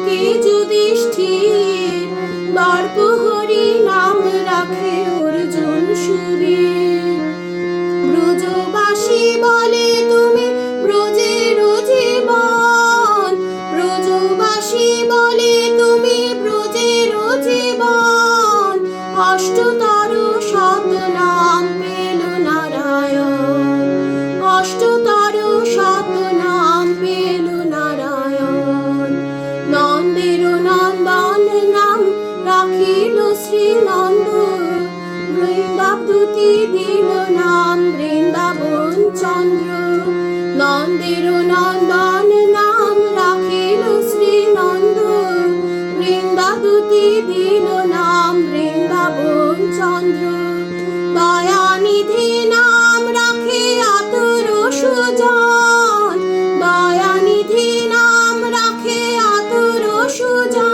থাকে যুধিষ্ঠির, দর্পহরি নাম রাখে অর্জুন সুবীর। ব্রজবাসী বলে তুমি ব্রজের জীবন, ব্রজবাসী বলে তুমি ব্রজের জীবন। অষ্টতর শত নাম পেল নারায়ণ, অষ্টতর শত নাম পেল নারায়ণ। নন্দের নন্দন নাম রাখিল শ্রীনন্দ, বৃন্দাবতী দিল নাম বৃন্দাবন চন্দ্র। নন্দের নন্দন নাম রাখিল শ্রীনন্দ, বৃন্দাবতী দিল নাম বৃন্দাবন চন্দ্র। দয়ানিধি নাম রাখে আতুর সুজন, দয়ানিধি নাম রাখে আতুর সুজন।